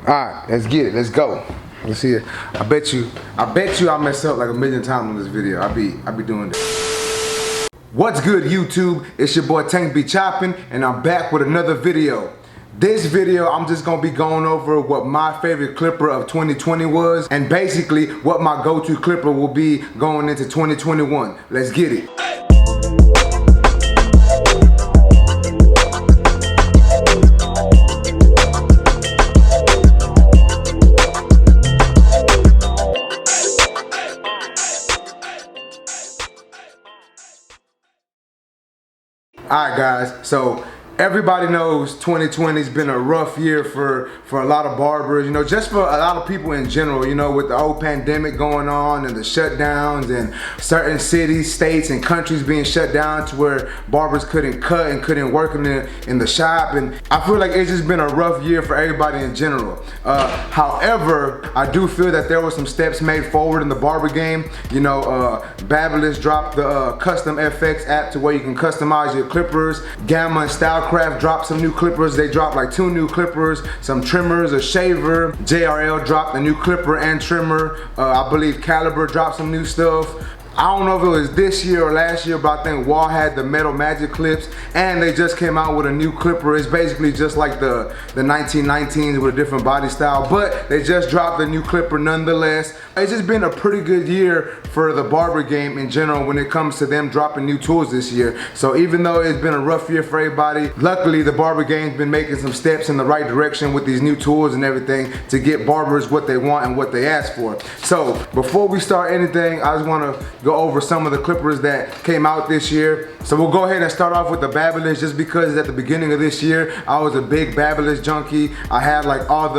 Alright, let's get it. Let's go. Let's see it. I bet you I mess up like a million times in this video. I be doing this. What's good, YouTube? It's your boy Tank Be Chopping, and I'm back with another video. This video, I'm just gonna be going over what my favorite clipper of 2020 was, and basically what my go-to clipper will be going into 2021. Let's get it. Alright guys, so everybody knows 2020's been a rough year for a lot of barbers, you know, just for a lot of people in general, you know, with the whole pandemic going on and the shutdowns and certain cities, states, and countries being shut down to where barbers couldn't cut and couldn't work in the shop. And I feel like it's just been a rough year for everybody in general. However, I do feel that there were some steps made forward in the barber game. You know, Babyliss dropped the Custom FX app to where you can customize your clippers. Gamma and Stylecraft dropped some new clippers. They dropped like 2 new clippers, some trimmers, a shaver. JRL dropped a new clipper and trimmer. I believe Caliber dropped some new stuff. I don't know if it was this year or last year, but I think Wahl had the Metal Magic clips, and they just came out with a new clipper. It's basically just like the 1919s with a different body style, but they just dropped a new clipper nonetheless. It's just been a pretty good year for the barber game in general when it comes to them dropping new tools this year. So even though it's been a rough year for everybody, luckily the barber game's been making some steps in the right direction with these new tools and everything to get barbers what they want and what they ask for. So before we start anything, I just want to go over some of the clippers that came out this year. So we'll go ahead and start off with the Babyliss, just because at the beginning of this year I was a big Babyliss junkie. I had like all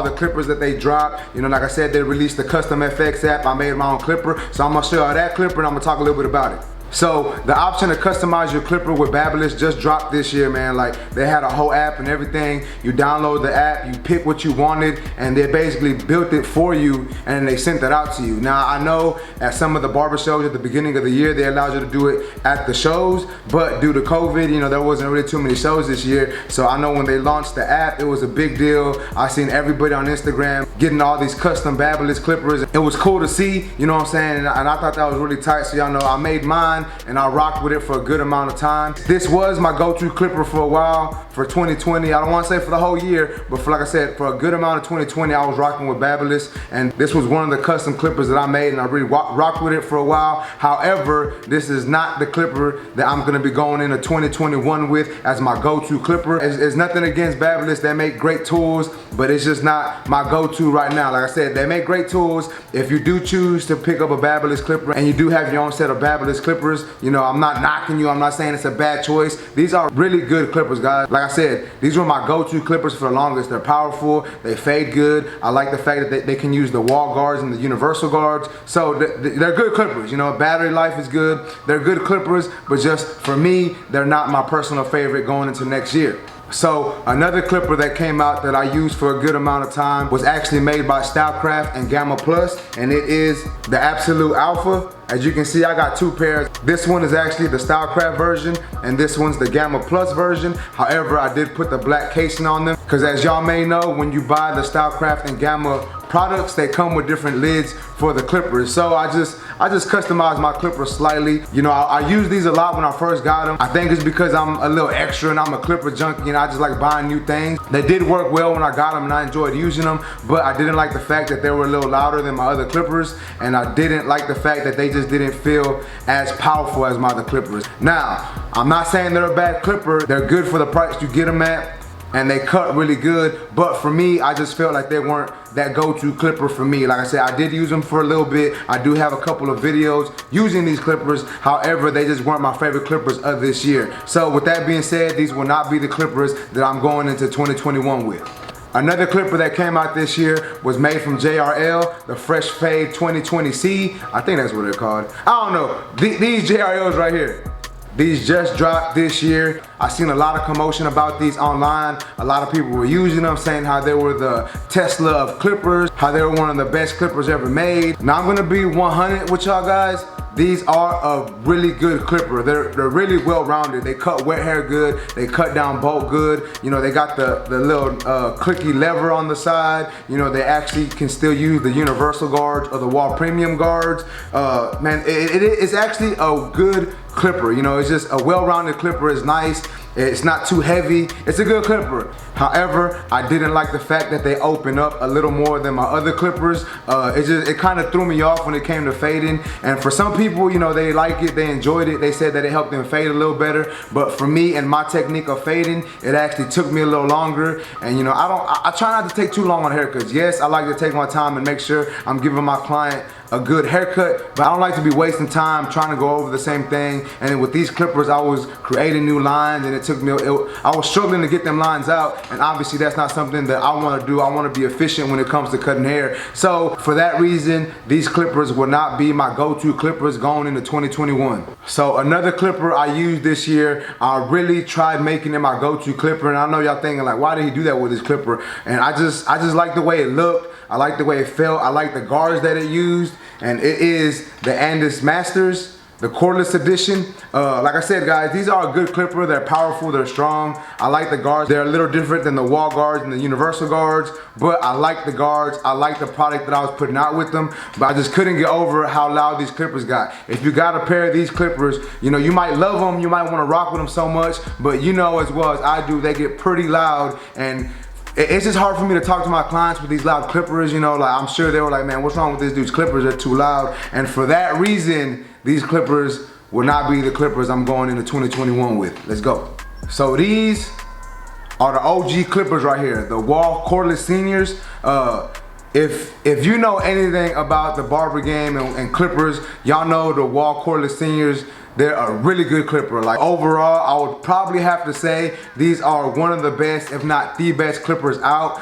the clippers that they dropped. You know, like I said, they released the Custom FX app. I made my own clipper, so I'm gonna show you that clipper and I'm gonna talk a little bit about it. So the option to customize your clipper with Babyliss just dropped this year, man. Like, they had a whole app and everything. You download the app, you pick what you wanted, and they basically built it for you and they sent that out to you. Now I know at some of the barber shows at the beginning of the year, they allowed you to do it at the shows, but due to COVID, you know, there wasn't really too many shows this year. So I know when they launched the app, it was a big deal. I seen everybody on Instagram getting all these custom Babyliss clippers. It was cool to see, you know what I'm saying? And I thought that was really tight. So y'all know I made mine and I rocked with it for a good amount of time. This was my go-to clipper for a while for 2020. I don't want to say for the whole year, but for, like I said, for a good amount of 2020, I was rocking with Babyliss, and this was one of the custom clippers that I made, and I really rocked with it for a while. However, this is not the clipper that I'm gonna be going into 2021 with as my go-to clipper. It's nothing against Babyliss. They make great tools, but it's just not my go-to right now. Like I said, they make great tools. If you do choose to pick up a Babyliss clipper and you do have your own set of Babyliss clippers, you know, I'm not knocking you. I'm not saying it's a bad choice. These are really good clippers, guys. Like I said, these were my go-to clippers for the longest. They're powerful. They fade good. I like the fact that they can use the Wahl guards and the universal guards. So they're good clippers. You know, battery life is good. They're good clippers, but just for me, they're not my personal favorite going into next year. So another clipper that came out that I used for a good amount of time was actually made by Stylecraft and Gamma Plus, and it is the Absolute Alpha. As you can see, I got 2 pairs. This one is actually the Stylecraft version, and this one's the Gamma Plus version. However, I did put the black casing on them, because as y'all may know, when you buy the Stylecraft and Gamma products, they come with different lids for the clippers. So I just customized my clippers slightly. You know, I use these a lot when I first got them. I think it's because I'm a little extra and I'm a clipper junkie and I just like buying new things. They did work well when I got them and I enjoyed using them, but I didn't like the fact that they were a little louder than my other clippers, and I didn't like the fact that they just didn't feel as powerful as my other clippers. Now, I'm not saying they're a bad clipper. They're good for the price you get them at, and they cut really good, but for me, I just felt like they weren't that go-to clipper for me. Like I said, I did use them for a little bit. I do have a couple of videos using these clippers. However, they just weren't my favorite clippers of this year. So with that being said, these will not be the clippers that I'm going into 2021 with. Another clipper that came out this year was made from JRL, the FreshFade 2020C. I think that's what they're called. I don't know. These JRLs right here. These just dropped this year. I've seen a lot of commotion about these online. A lot of people were using them, saying how they were the Tesla of clippers, how they were one of the best clippers ever made. Now I'm gonna be 100 with y'all guys. these are a really good clipper. They're really well rounded. They cut wet hair good. They cut down bulk good. You know, they got the little clicky lever on the side. You know, they actually can still use the universal guards or the Wahl premium guards. Man, it's actually a good clipper. You know, it's just a well-rounded clipper. It's nice. It's not too heavy. It's a good clipper. However, I didn't like the fact that they open up a little more than my other clippers. It kind of threw me off when it came to fading. And for some people, you know, they like it, they enjoyed it. They said that it helped them fade a little better. But for me and my technique of fading, it actually took me a little longer. And you know, I try not to take too long on haircuts. Yes, I like to take my time and make sure I'm giving my client a good haircut, but I don't like to be wasting time trying to go over the same thing. And then with these clippers, I was creating new lines, and it took me, I was struggling to get them lines out, and obviously that's not something that I want to do. I want to be efficient when it comes to cutting hair. So for that reason, these clippers will not be my go-to clippers going into 2021. So another clipper I used this year, I really tried making it my go-to clipper, and I know y'all thinking like, why did he do that with his clipper? And I just like the way it looked. I like the way it felt. I like the guards that it used, and it is the Andis Masters, the cordless edition. Like I said, guys, these are a good clipper. They're powerful, they're strong. I like the guards. They're a little different than the Wahl guards and the universal guards, but I like the guards. I like the product that I was putting out with them, but I just couldn't get over how loud these clippers got. If you got a pair of these clippers, you know, you might love them, you might want to rock with them so much, but you know as well as I do, they get pretty loud, and it's just hard for me to talk to my clients with these loud clippers. You know, like I'm sure they were like, man, what's wrong with this dude's clippers? They're too loud. And for that reason, these clippers will not be the clippers I'm going into 2021 with. Let's go. So these are the OG clippers right here, the Wahl cordless seniors. If you know anything about the barber game and clippers, y'all know the Wahl cordless seniors. They're a really good clipper. Like overall, I would probably have to say these are one of the best, if not the best clippers out.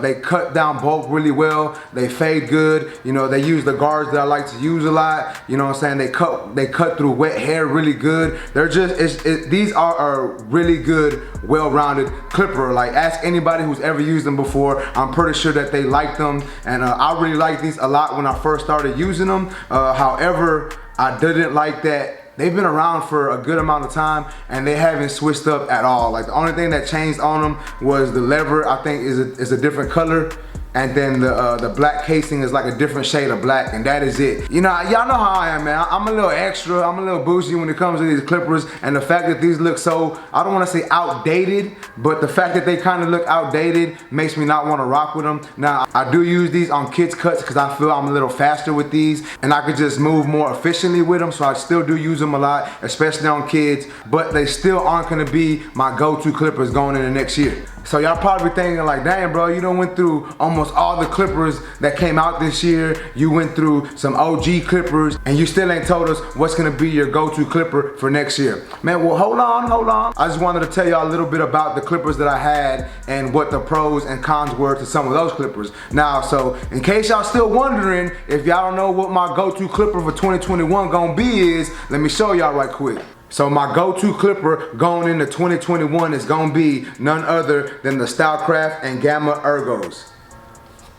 They cut down bulk really well. They fade good. You know, they use the guards that I like to use a lot. You know what I'm saying? They cut through wet hair really good. They're just, these are a really good, well-rounded clipper. Like ask anybody who's ever used them before. I'm pretty sure that they like them. And I really like these a lot when I first started using them. However, I didn't like that they've been around for a good amount of time and they haven't switched up at all. Like the only thing that changed on them was the lever, I think is a different color. And then the black casing is like a different shade of black, and that is it. You know, y'all know how I am, man. I'm a little extra, I'm a little bougie when it comes to these clippers, and the fact that these look so, I don't wanna say outdated, but the fact that they kind of look outdated makes me not wanna rock with them. Now, I do use these on kids cuts because I feel I'm a little faster with these, and I could just move more efficiently with them, so I still do use them a lot, especially on kids, but they still aren't gonna be my go-to clippers going into next year. So y'all probably thinking like, damn bro, you done went through almost all the clippers that came out this year. You went through some OG clippers and you still ain't told us what's gonna be your go-to clipper for next year. Man, well hold on. I just wanted to tell y'all a little bit about the clippers that I had and what the pros and cons were to some of those clippers. Now, so in case y'all still wondering if y'all don't know what my go-to clipper for 2021 gonna be is, let me show y'all right quick. So my go-to clipper going into 2021 is gonna be none other than the Stylecraft and Gamma Ergos.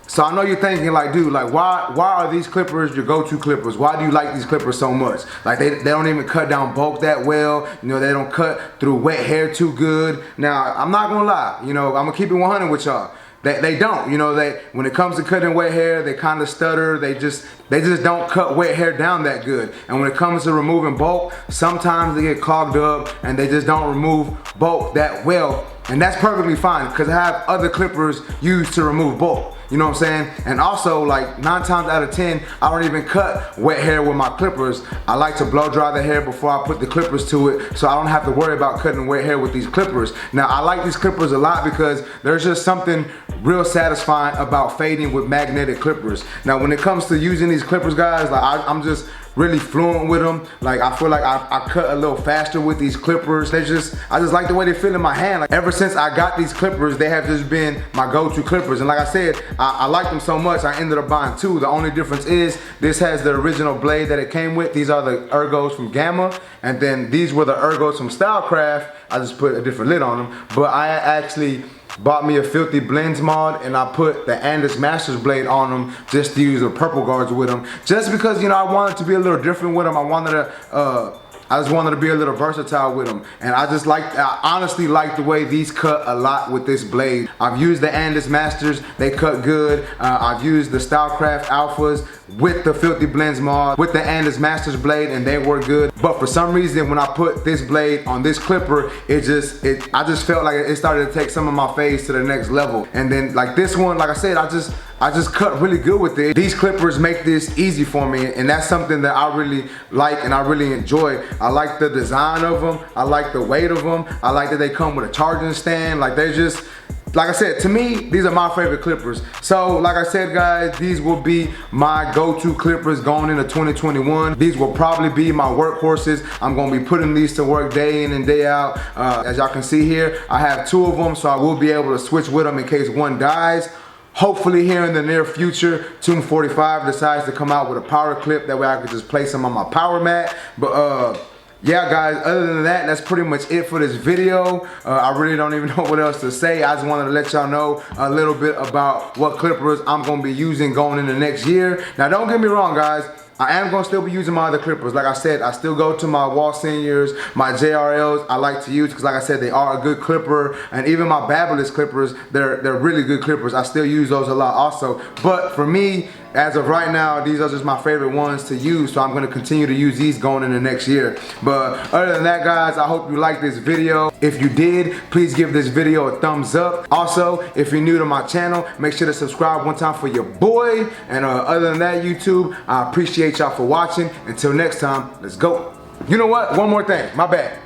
So I know you're thinking like, dude, like why are these clippers your go-to clippers? Why do you like these clippers so much? Like they don't even cut down bulk that well. You know, they don't cut through wet hair too good. Now, I'm not gonna lie, you know, I'm gonna keep it 100 with y'all. They don't, you know, when it comes to cutting wet hair, they kind of stutter. They just don't cut wet hair down that good. And when it comes to removing bulk, sometimes they get clogged up and they just don't remove bulk that well. And that's perfectly fine because I have other clippers used to remove bulk. You know what I'm saying? And also, like 9 times out of 10, I don't even cut wet hair with my clippers. I like to blow dry the hair before I put the clippers to it, so I don't have to worry about cutting wet hair with these clippers. Now, I like these clippers a lot because there's just something real satisfying about fading with magnetic clippers. Now, when it comes to using these clippers, guys, like I'm just really fluent with them. Like I feel like I cut a little faster with these clippers. I just like the way they feel in my hand. Like ever since I got these clippers, they have just been my go-to clippers. And like I said, I like them so much, I ended up buying 2. The only difference is this has the original blade that it came with. These are the Ergos from Gamma, and then these were the Ergos from Stylecraft. I just put a different lid on them, but I actually bought me a Filthy Blends mod, and I put the Andis Masters blade on them just to use the purple guards with them. Just because, you know, I wanted to be a little different with them. I just wanted to be a little versatile with them. And I honestly like the way these cut a lot with this blade. I've used the Andis Masters, they cut good. I've used the Stylecraft Alphas with the Filthy Blends mod, with the Andis Masters blade, and they work good. But for some reason, when I put this blade on this clipper, I just felt like it started to take some of my fades to the next level. And then like this one, like I said, I just cut really good with it. These clippers make this easy for me, and that's something that I really like and I really enjoy. I like the design of them. I like the weight of them. I like that they come with a charging stand. Like they're just, like I said, to me, these are my favorite clippers. So like I said, guys, these will be my go-to clippers going into 2021. These will probably be my workhorses. I'm gonna be putting these to work day in and day out. As y'all can see here, I have 2 of them, so I will be able to switch with them in case one dies. Hopefully here in the near future, Tomb 45 decides to come out with a power clip. That way I could just place them on my power mat. But yeah, guys, other than that, that's pretty much it for this video. I really don't even know what else to say. I just wanted to let y'all know a little bit about what clippers I'm gonna be using going into next year. Now, don't get me wrong, guys. I am gonna still be using my other clippers. Like I said, I still go to my Wahl seniors, my JRLs I like to use because like I said, they are a good clipper. And even my Babyliss clippers, they're really good clippers. I still use those a lot also. But for me, as of right now, these are just my favorite ones to use, so I'm gonna continue to use these going into next year. But other than that, guys, I hope you liked this video. If you did, please give this video a thumbs up. Also, if you're new to my channel, make sure to subscribe one time for your boy. And other than that, YouTube, I appreciate y'all for watching. Until next time, let's go. You know what? One more thing. My bad.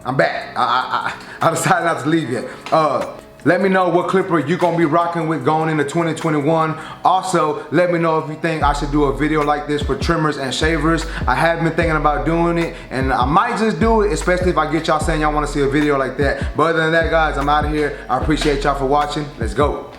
I'm back. I decided not to leave yet. Let me know what clipper you're gonna be rocking with going into 2021. Also, let me know if you think I should do a video like this for trimmers and shavers. I have been thinking about doing it, and I might just do it, especially if I get y'all saying y'all wanna see a video like that. But other than that, guys, I'm out of here. I appreciate y'all for watching. Let's go.